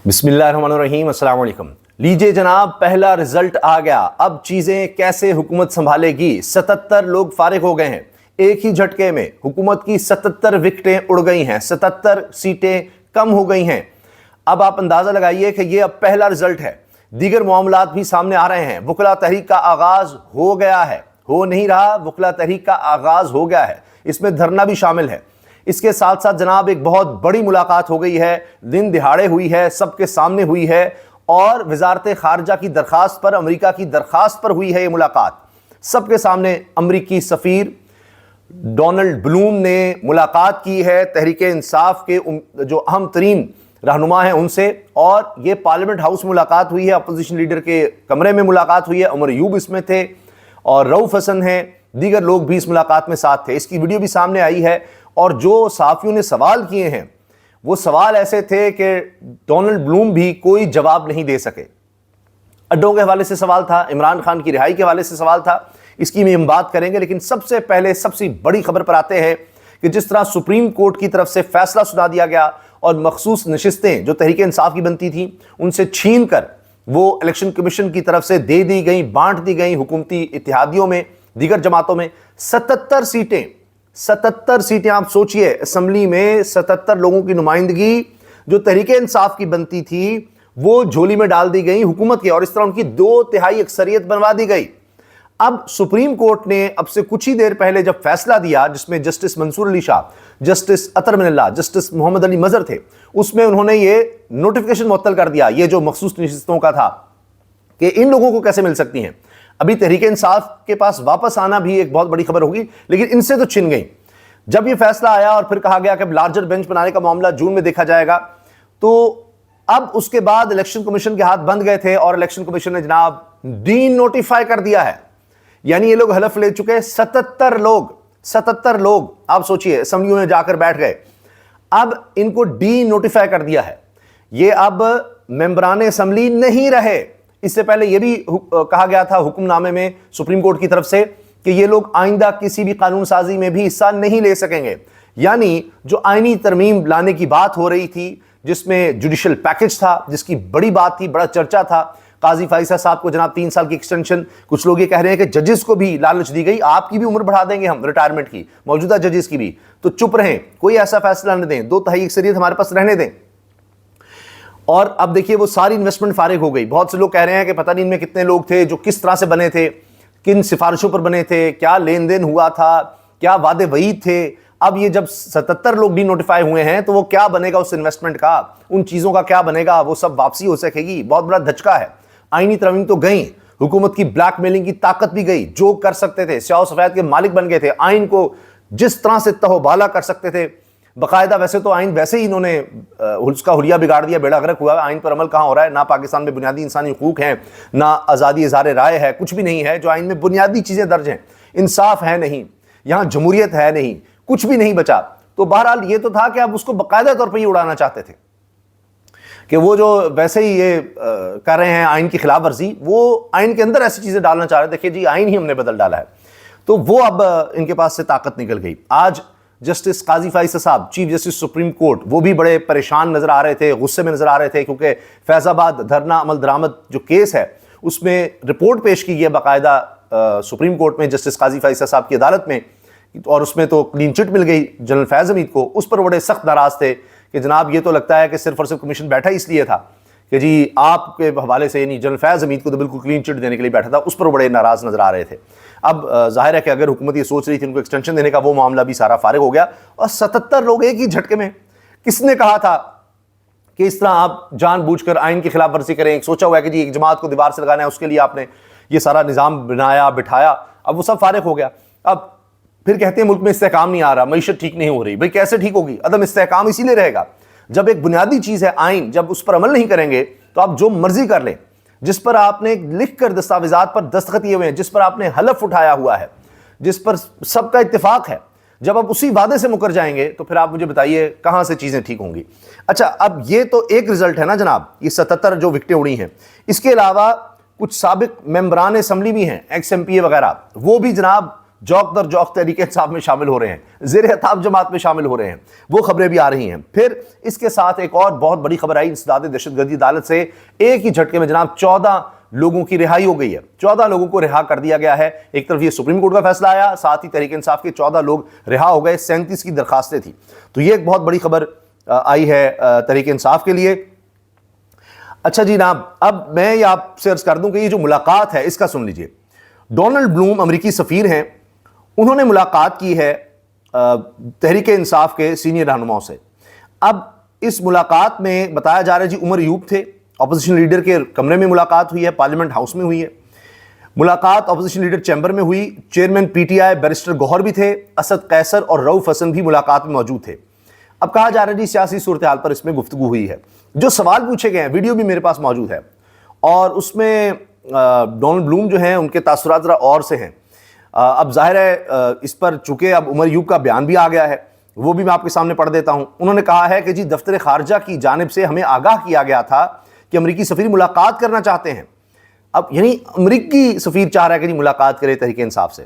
बिस्मिल्लाहिर्रहमानिर्रहीम, अस्सलाम वालेकुम। लीजिए जनाब, पहला रिजल्ट आ गया। अब चीजें कैसे हुकूमत संभालेगी। 77 लोग फारिग हो गए हैं। एक ही झटके में हुकूमत की 77 विकेटें उड़ गई हैं, 77 सीटें कम हो गई हैं। अब आप अंदाजा लगाइए कि ये अब पहला रिजल्ट है। दीगर मामलात भी सामने आ रहे हैं। वकला तहरीक का आगाज हो गया है, हो नहीं रहा, वकला तहरीक का आगाज हो गया है। इसमें धरना भी शामिल है। इसके साथ साथ जनाब एक बहुत बड़ी मुलाकात हो गई है, दिन दिहाड़े हुई है, सबके सामने हुई है और वजारत खारजा की दरखास्त पर, अमेरिका की दरखास्त पर हुई है ये मुलाकात। सबके सामने अमेरिकी सफ़ीर डोनाल्ड ब्लूम ने मुलाकात की है तहरीक इंसाफ के जो अहम तरीन रहनुमा हैं उनसे, और ये पार्लियामेंट हाउस मुलाकात हुई है, अपोजिशन लीडर के कमरे में मुलाकात हुई है। उमर यूब इसमें थे और रऊफ हसन हैं, दीगर लोग भी इस मुलाकात में साथ थे। इसकी वीडियो भी सामने आई है और जो सहाफ़ियों ने सवाल किए हैं वो सवाल ऐसे थे कि डोनाल्ड ब्लूम भी कोई जवाब नहीं दे सके। अड्डों के हवाले से सवाल था, इमरान खान की रिहाई के हवाले से सवाल था, इसकी भी हम बात करेंगे। लेकिन सबसे पहले सबसे बड़ी खबर पर आते हैं कि जिस तरह सुप्रीम कोर्ट की तरफ से फैसला सुना दिया गया और मखसूस नशिस्तें जो तहरीक इंसाफ की बनती थी उनसे छीन कर वो इलेक्शन कमीशन की तरफ से दे दी गई, बांट दी गई हुकूमती इत्तेहादियों में, दीगर जमातों में। 77 सीटें आप सोचिए, असम्बली में 77 लोगों की नुमाइंदगी जो तहरीक इंसाफ की बनती थी वो झोली में डाल दी गई हुकूमत के, और इस तरह उनकी 2/3 अक्सरियत बनवा दी गई। अब सुप्रीम कोर्ट ने अब से कुछ ही देर पहले जब फैसला दिया, जिसमें जस्टिस मंसूर अली शाह, जस्टिस अतर मिनल्ला, जस्टिस मोहम्मद अली मजहर थे, उसमें उन्होंने ये नोटिफिकेशन मुअत्तल कर दिया, ये जो मखसूस नशिस्तों का था, कि इन लोगों को कैसे मिल सकती हैं। अभी तहरीक इंसाफ के पास वापस आना भी एक बहुत बड़ी खबर होगी, लेकिन इनसे तो छिन गई। जब ये फैसला आया और फिर कहा गया कि लार्जर बेंच बनाने का मामला जून में देखा जाएगा, तो अब उसके बाद इलेक्शन कमीशन के हाथ बंद गए थे और इलेक्शन कमीशन ने जनाब डी नोटिफाई कर दिया है। यानी ये लोग हलफ ले चुके, 77 लोग आप सोचिए असेंबलियों में जाकर बैठ गए। अब इनको डी नोटिफाई कर दिया है, ये अब मेंबरान असेंबली नहीं रहे। इससे पहले यह भी कहा गया था हुक्मनामे में सुप्रीम कोर्ट की तरफ से कि ये लोग आइंदा किसी भी कानून साजी में भी हिस्सा नहीं ले सकेंगे। यानी जो आईनी तरमीम लाने की बात हो रही थी, जिसमें जुडिशल पैकेज था, जिसकी बड़ी बात थी, बड़ा चर्चा था, काजी फाइसा साहब को जनाब 3 साल की एक्सटेंशन, कुछ लोग ये कह रहे हैं कि जजेस को भी लालच दी गई, आपकी भी उम्र बढ़ा देंगे हम रिटायरमेंट की, मौजूदा जजेस की भी, तो चुप रहें, कोई ऐसा फैसला न दें, 2/3 अक्सरियत हमारे पास रहने दें। और अब देखिए वो सारी इन्वेस्टमेंट फारिग हो गई। बहुत से लोग कह रहे हैं कि पता नहीं इनमें कितने लोग थे, जो किस तरह से बने थे, किन सिफारिशों पर बने थे, क्या लेन देन हुआ था, क्या वादे वईद थे। अब ये जब 77 लोग डी नोटिफाई हुए हैं तो वो क्या बनेगा उस इन्वेस्टमेंट का, उन चीज़ों का क्या बनेगा, वो सब वापसी हो सकेगी। बहुत बड़ा धचका है। आईनी तरमीम तो गई, हुकूमत की ब्लैकमेलिंग की ताकत भी गई, जो कर सकते थे स्याह सफेद के मालिक बन गए थे, आइन को जिस तरह से तहोबाला कर सकते थे बाकायदा। वैसे तो आइन वैसे ही इन्होंने उसका हुलिया बिगाड़ दिया, बेड़ा गर्क हुआ। आइन पर अमल कहाँ हो रहा है? ना पाकिस्तान में बुनियादी इंसानी हुकूक हैं, ना आज़ादी इज़हार राय है, कुछ भी नहीं है। जो आइन में बुनियादी चीज़ें दर्ज हैं, इंसाफ है नहीं, यहाँ जमहूरियत है नहीं, कुछ भी नहीं बचा। तो बहरहाल ये तो था कि आप उसको बाकायदा तौर पर ही उड़ाना चाहते थे कि वो जो वैसे ही ये कर रहे हैं आइन की खिलाफ वर्जी, वो आइन के अंदर ऐसी चीज़ें डालना चाह रहे। देखिए जी, आइन ही हमने बदल डाला है, तो वो अब इनके पास से ताकत निकल गई। आज जस्टिस काजी फाइसा साहब, चीफ जस्टिस सुप्रीम कोर्ट, वो भी बड़े परेशान नजर आ रहे थे, गुस्से में नजर आ रहे थे, क्योंकि फैजाबाद धरना अमल दरामद जो केस है उसमें रिपोर्ट पेश की गई बाकायदा सुप्रीम कोर्ट में जस्टिस काजी फाइसा साहब की अदालत में, और उसमें तो क्लीन चिट मिल गई जनरल फैज़ हमीद को। उस पर बड़े सख्त नाराज थे कि जनाब ये तो लगता है कि सिर्फ और सिर्फ कमीशन बैठा इसलिए था कि जी आपके हवाले से, यानी जनरल फैज़ हमीद को तो बिल्कुल क्लीन चिट देने के लिए बैठा था। उस पर बड़े नाराज नजर आ रहे थे। अब जाहिर है कि अगर हुकूमत ये सोच रही थी उनको एक्सटेंशन देने का, वो मामला भी सारा फारिग हो गया। और 77 लोग एक ही झटके में। किसने कहा था कि इस तरह आप जानबूझकर आइन की खिलाफ वर्जी करें? सोचा हुआ है कि जी एक जमात को दीवार से लगाना है, उसके लिए आपने ये सारा निज़ाम बनाया बिठाया, अब वो सब फारिग हो गया। अब फिर कहते हैं मुल्क में इस्तेहकाम नहीं आ रहा, मईशत ठीक नहीं हो रही। भाई कैसे ठीक होगी? अदम इस्तेहकाम इसीलिए रहेगा जब एक बुनियादी चीज़ है आइन, जब उस पर अमल नहीं करेंगे तो आप जो मर्जी कर लें, जिस पर आपने लिख कर दस्तावेजात पर दस्तखत किए हुए हैं, जिस पर आपने हलफ उठाया हुआ है, जिस पर सबका इत्तेफाक है, जब आप उसी वादे से मुकर जाएंगे तो फिर आप मुझे बताइए कहाँ से चीज़ें ठीक होंगी। अच्छा, अब ये तो एक रिजल्ट है ना जनाब, ये 77 जो विकटें उड़ी हैं। इसके अलावा कुछ साबिक मेंबरान असम्बली भी हैं, एक्स MPA वगैरह, वो भी जनाब جوک در جوک تحریک انصاف میں شامل ہو رہے ہیں, زیر خطاب جماعت میں شامل ہو رہے ہیں. وہ خبریں بھی آ رہی ہیں. پھر اس کے ساتھ ایک اور بہت بڑی خبر آئی انسداد دہشت گردی عدالت سے. ایک ہی جھٹکے میں جناب 14 لوگوں کی رہائی ہو گئی ہے. 14 لوگوں کو رہا کر دیا گیا ہے. ایک طرف یہ سپریم کورٹ کا فیصلہ آیا, ساتھ ہی تحریک انصاف کے 14 لوگ رہا ہو گئے. 37 کی درخواستیں تھیں. تو یہ ایک بہت بڑی خبر آئی ہے تحریک انصاف کے لیے. اچھا جی جناب, اب میں یہ آپ سے عرض کر دوں کہ یہ جو ملاقات ہے اس کا سن لیجئے. ڈونلڈ بلوم امریکی سفیر ہیں, انہوں نے ملاقات کی ہے تحریک انصاف کے سینئر رہنماؤں سے. اب اس ملاقات میں بتایا جا رہا ہے جی عمر ایوب تھے, اپوزیشن لیڈر کے کمرے میں ملاقات ہوئی ہے, پارلیمنٹ ہاؤس میں ہوئی ہے. ملاقات اپوزیشن لیڈر چیمبر میں ہوئی. چیئرمین پی ٹی آئی بیرسٹر گوہر بھی تھے, اسد قیصر اور رؤف حسن بھی ملاقات میں موجود تھے. اب کہا جا رہا ہے جی سیاسی صورتحال پر اس میں گفتگو ہوئی ہے. جو سوال پوچھے گئے ہیں, ویڈیو بھی میرے پاس موجود ہے, اور اس میں ڈونلڈ بلوم جو ہیں ان کے تاثرات ذرا اور سے ہیں. اب ظاہر ہے اس پر چونکہ اب عمر ایوب کا بیان بھی آ گیا ہے, وہ بھی میں آپ کے سامنے پڑھ دیتا ہوں. انہوں نے کہا ہے کہ جی دفتر خارجہ کی جانب سے ہمیں آگاہ کیا گیا تھا کہ امریکی سفیر ملاقات کرنا چاہتے ہیں. اب یعنی امریکی سفیر چاہ رہا ہے کہ جی ملاقات کرے تحریک انصاف سے.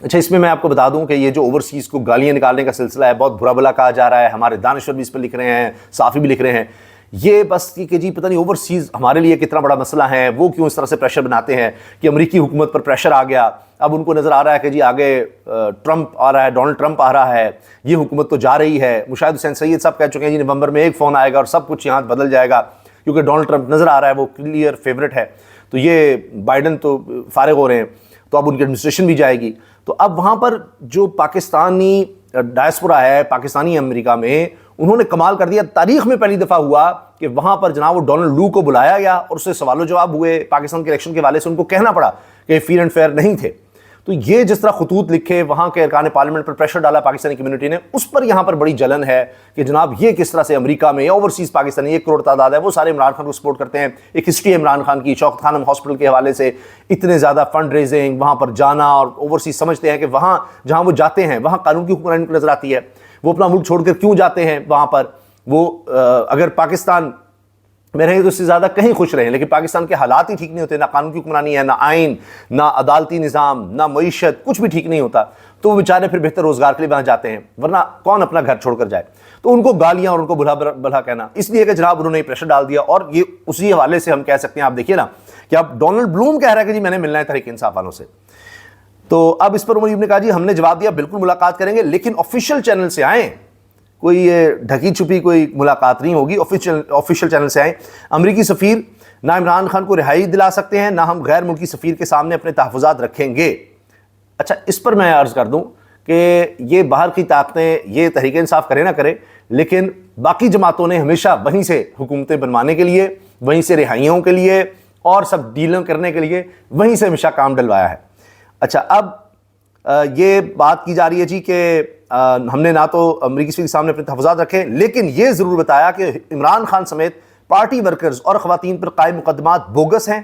اچھا, اس میں آپ کو بتا دوں کہ یہ جو اوورسیز کو گالیاں نکالنے کا سلسلہ ہے, بہت برا بلا کہا جا رہا ہے. ہمارے دانشور بھی اس پر لکھ رہے ہیں, صحافی بھی لکھ رہے ہیں. یہ بس کہ جی پتہ نہیں اوورسیز ہمارے لیے کتنا بڑا مسئلہ ہے, وہ کیوں اس طرح سے پریشر بناتے ہیں کہ امریکی حکومت پر پریشر آ گیا. اب ان کو نظر آ رہا ہے کہ جی آگے ٹرمپ آ رہا ہے, ڈونلڈ ٹرمپ آ رہا ہے, یہ حکومت تو جا رہی ہے. مشاہد حسین سید صاحب کہہ چکے ہیں جی نومبر میں ایک فون آئے گا اور سب کچھ یہاں بدل جائے گا, کیونکہ ڈونلڈ ٹرمپ نظر آ رہا ہے وہ کلیئر فیورٹ ہے. تو یہ بائیڈن تو فارغ ہو رہے ہیں, تو اب ان کی ایڈمنسٹریشن بھی جائے گی. تو اب وہاں پر جو پاکستانی ڈائسپورا ہے پاکستانی امریکہ میں, انہوں نے کمال کر دیا. تاریخ میں پہلی دفعہ ہوا کہ وہاں پر جناب وہ ڈونلڈ لو کو بلایا گیا اور اس سے سوال و جواب ہوئے. پاکستان کے الیکشن کے حوالے سے ان کو کہنا پڑا کہ فیر اینڈ فیئر نہیں تھے. تو یہ جس طرح خطوط لکھے, وہاں کے ارکان پارلیمنٹ پر پریشر ڈالا پاکستانی کمیونٹی نے, اس پر یہاں پر بڑی جلن ہے کہ جناب یہ کس طرح سے امریکہ میں یا اوورسیز پاکستانی 1 کروڑ تعداد ہے, وہ سارے عمران خان کو سپورٹ کرتے ہیں. ایک ہسٹری ہے عمران خان کی, شوکت خانم ہاسپٹل کے حوالے سے اتنے زیادہ فنڈ ریزنگ, وہاں پر جانا, اور اوورسیز سمجھتے ہیں کہ وہاں جہاں وہ جاتے ہیں وہاں قانون کی حکمرانی کو نظر آتی ہے. وہ اپنا ملک چھوڑ کر کیوں جاتے ہیں وہاں پر؟ وہ اگر پاکستان میں رہیں تو اس سے زیادہ کہیں خوش رہیں, لیکن پاکستان کے حالات ہی ٹھیک نہیں ہوتے, نہ قانون کی حکمرانی ہے, نہ آئین, نہ عدالتی نظام, نہ معیشت, کچھ بھی ٹھیک نہیں ہوتا. تو وہ بیچارے پھر بہتر روزگار کے لیے وہاں جاتے ہیں, ورنہ کون اپنا گھر چھوڑ کر جائے. تو ان کو گالیاں اور ان کو بھلا کہنا, اس لیے کہ جناب انہوں نے پریشر ڈال دیا. اور یہ اسی حوالے سے ہم کہہ سکتے ہیں, آپ دیکھیے نا کہ اب ڈونلڈ بلوم کہہ رہا ہے کہ جی میں نے ملنا ہے تحریک انصاف والوں سے. تو اب اس پر عمر ایوب نے کہا جی ہم نے جواب دیا بالکل ملاقات کریں گے, لیکن آفیشیل چینل سے آئیں, کوئی یہ ڈھکی چھپی کوئی ملاقات نہیں ہوگی, آفیشیل چینل سے آئیں. امریکی سفیر نہ عمران خان کو رہائی دلا سکتے ہیں, نہ ہم غیر ملکی سفیر کے سامنے اپنے تحفظات رکھیں گے. اچھا, اس پر میں عرض کر دوں کہ یہ باہر کی طاقتیں یہ تحریک انصاف کرے نہ کرے, لیکن باقی جماعتوں نے ہمیشہ وہیں سے حکومتیں بنوانے کے لیے, وہیں سے رہائیوں کے لیے اور سب ڈیلیں کرنے کے لیے وہیں سے ہمیشہ کام ڈلوایا ہے. اچھا, اب یہ بات کی جا رہی ہے جی کہ ہم نے نہ تو امریکی سفیر کے سامنے اپنے تحفظات رکھے, لیکن یہ ضرور بتایا کہ عمران خان سمیت پارٹی ورکرز اور خواتین پر قائم مقدمات بوگس ہیں.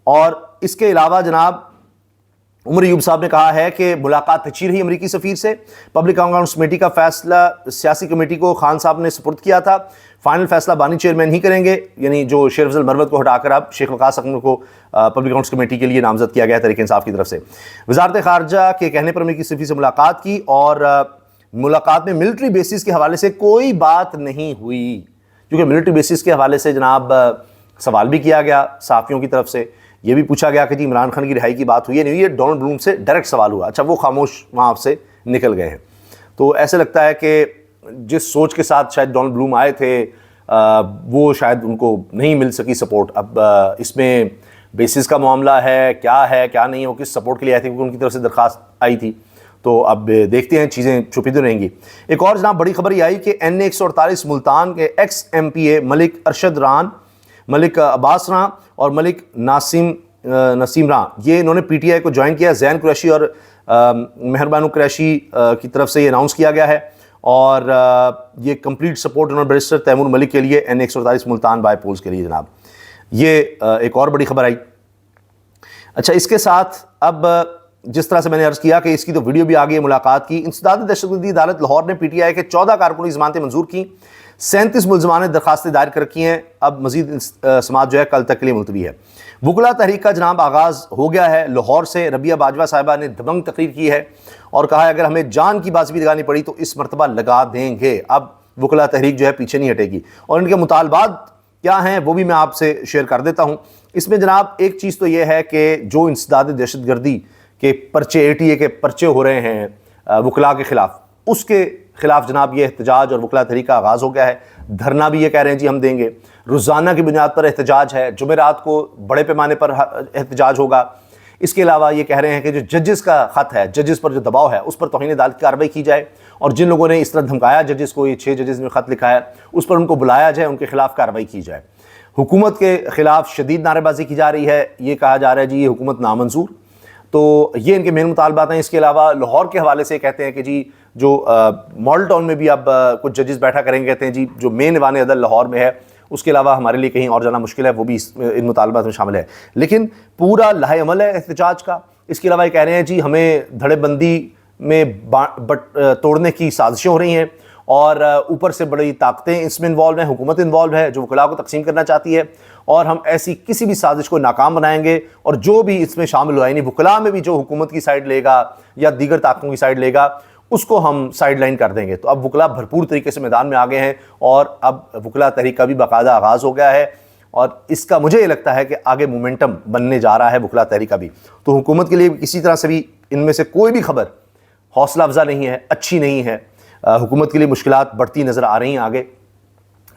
اور اس کے علاوہ جناب عمر ایوب صاحب نے کہا ہے کہ ملاقات اچھی رہی امریکی سفیر سے. پبلک اکاؤنٹس کمیٹی کا فیصلہ سیاسی کمیٹی کو خان صاحب نے سپرد کیا تھا. فائنل فیصلہ بانی چیئرمین ہی کریں گے, یعنی جو شیر افضل مروت کو ہٹا کر اب شیخ وقاص اکمل کو پبلک اکاؤنٹس کمیٹی کے لیے نامزد کیا گیا تحریک انصاف کی طرف سے. وزارت خارجہ کے کہنے پر امریکی سفیر سے ملاقات کی, اور ملاقات میں ملٹری بیسز کے حوالے سے کوئی بات نہیں ہوئی, کیونکہ ملٹری بیسز کے حوالے سے جناب سوال بھی کیا گیا صحافیوں کی طرف سے. یہ بھی پوچھا گیا کہ جی عمران خان کی رہائی کی بات ہوئی ہے نہیں ہوئی, یہ ڈونلڈ بلوم سے ڈائریکٹ سوال ہوا. اچھا, وہ خاموش وہاں سے نکل گئے ہیں. تو ایسے لگتا ہے کہ جس سوچ کے ساتھ شاید ڈونلڈ بلوم آئے تھے وہ شاید ان کو نہیں مل سکی سپورٹ. اب اس میں بیسز کا معاملہ ہے کیا نہیں, وہ کس سپورٹ کے لیے آئے تھے, کیونکہ ان کی طرف سے درخواست آئی تھی. تو اب دیکھتے ہیں, چیزیں چھپی تو رہیں گی. ایک اور جناب بڑی خبر یہ آئی کہ NA 148 ملتان کے ایکس MPA ملک ارشد ران, ملک عباس ران اور ملک نسیم ران, یہ انہوں نے PTI کو جوائن کیا. زین قریشی اور مہربانو قریشی کی طرف سے یہ اناؤنس کیا گیا ہے, اور یہ کمپلیٹ سپورٹ انہوں نے بیرسٹر تیمور ملک کے لیے NA 148 ملتان بائی پولز کے لیے. جناب یہ ایک اور بڑی خبر آئی. اچھا, اس کے ساتھ اب جس طرح سے میں نے عرض کیا کہ اس کی تو ویڈیو بھی آ گئی ہے ملاقات کی. انسداد دہشت گردی عدالت لاہور نے PTI کے 14 کارکنوں کی ضمانتیں منظور کی. 37 मुलजमान ने दरखास्तें दायर कर रखी हैं। अब मजीद समाअत जो है कल तक के लिए मुलतवी है। वकला तहरीक का जनाब आगाज़ हो गया है। लाहौर से रबिया बाजवा साहिबा ने दबंग तकरीर की है और कहा है अगर हमें जान की बाजी भी लगानी पड़ी तो इस मरतबा लगा देंगे। अब वकला तहरीक जो है पीछे नहीं हटेगी और इनके मुतालबात क्या हैं वो भी मैं आपसे शेयर कर देता हूँ। इसमें जनाब एक चीज़ तो ये है कि जो इंसदाद दहशतगर्दी के पर्चे ATA के पर्चे हो रहे हैं वकला के ख़िलाफ़, उसके ख़िलाफ़ जनाब ये एहतजाज और वकला तहरीक का आगाज़ हो गया है। धरना भी ये कह रहे हैं जी हम देंगे। रोज़ाना की बुनियाद पर एहतजाज है। जुमेरात को बड़े पैमाने पर एहतजाज होगा। इसके अलावा ये कह रहे हैं कि जो जजेस का ख़त है, जजेस पर जो दबाव है, उस पर तौहीन अदालत की कार्रवाई की जाए और जिन लोगों ने इस तरह धमकाया जजेस को, ये 6 जजेस ने ख़त लिखा है, उस पर उनको बुलाया जाए, उनके ख़िलाफ़ कार्रवाई की जाए। हुकूमत के ख़िलाफ़ शदीद नारेबाजी की जा रही है। ये कहा जा रहा है जी ये हुकूमत नामंजूर। तो ये इनके मेन मुतालबात हैं। इसके अलावा लाहौर के हवाले से कहते हैं कि जी जो मॉडल टाउन में भी अब कुछ जजेस बैठा करेंगे। कहते हैं जी जो मेन ईवान अदल लाहौर में है उसके अलावा हमारे लिए कहीं और जाना मुश्किल है, वो भी इन मुतालबात में शामिल है। लेकिन पूरा लाहे अमल है एहतजाज का। इसके अलावा ये कह रहे हैं जी हमें धड़ेबंदी में तोड़ने की साजिशें हो रही हैं और ऊपर से बड़ी ताकतें इसमें इन्वॉल्व हैं, हुकूमत इन्वॉल्व है जो वकला को तकसीम करना चाहती है और हम ऐसी किसी भी साजिश को नाकाम बनाएंगे और जो भी इसमें शामिल हुआ, यानी वकला में भी जो हुकूमत की साइड लेगा या दीगर ताकतों की साइड लेगा उसको हम साइड लाइन कर देंगे। तो अब वकला भरपूर तरीके से मैदान में आ गए हैं और अब वकला तहरीक का भी बाकायदा आगाज़ हो गया है और इसका मुझे ये लगता है कि आगे मोमेंटम बनने जा रहा है वकला तहरीक का भी। तो हुकूमत के लिए किसी तरह से भी इनमें से कोई भी खबर हौसला अफजा नहीं है, अच्छी नहीं है। हुकूमत के लिए मुश्किलात बढ़ती नज़र आ रही हैं आगे,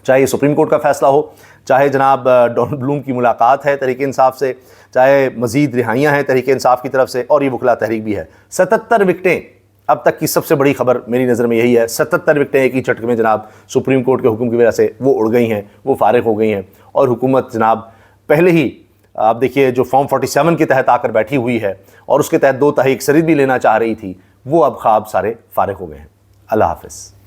चाहे सुप्रीम कोर्ट का फैसला हो, चाहे जनाब डोनाल्ड ब्लूम की मुलाकात है तहरीक इंसाफ से, चाहे मज़ीद रिहाइयाँ हैं तहरीक इंसाफ की तरफ से, और ये वकला तहरीक भी है। 77 विकटें अब तक की सबसे बड़ी खबर मेरी नज़र में यही है। 77 विकटें एक ही झटके में जनाब सुप्रीम कोर्ट के हुक्म की वजह से वो उड़ गई हैं, वो फारिग हो गई हैं और हुकूमत जनाब पहले ही आप देखिए जो फॉर्म 47 के तहत आकर बैठी हुई है और उसके तहत 2 तिहाई अक्सरियत भी लेना चाह रही थी, वो अब ख्वाब सारे फारिग हो गए हैं। अल्लाह हाफ़िज़।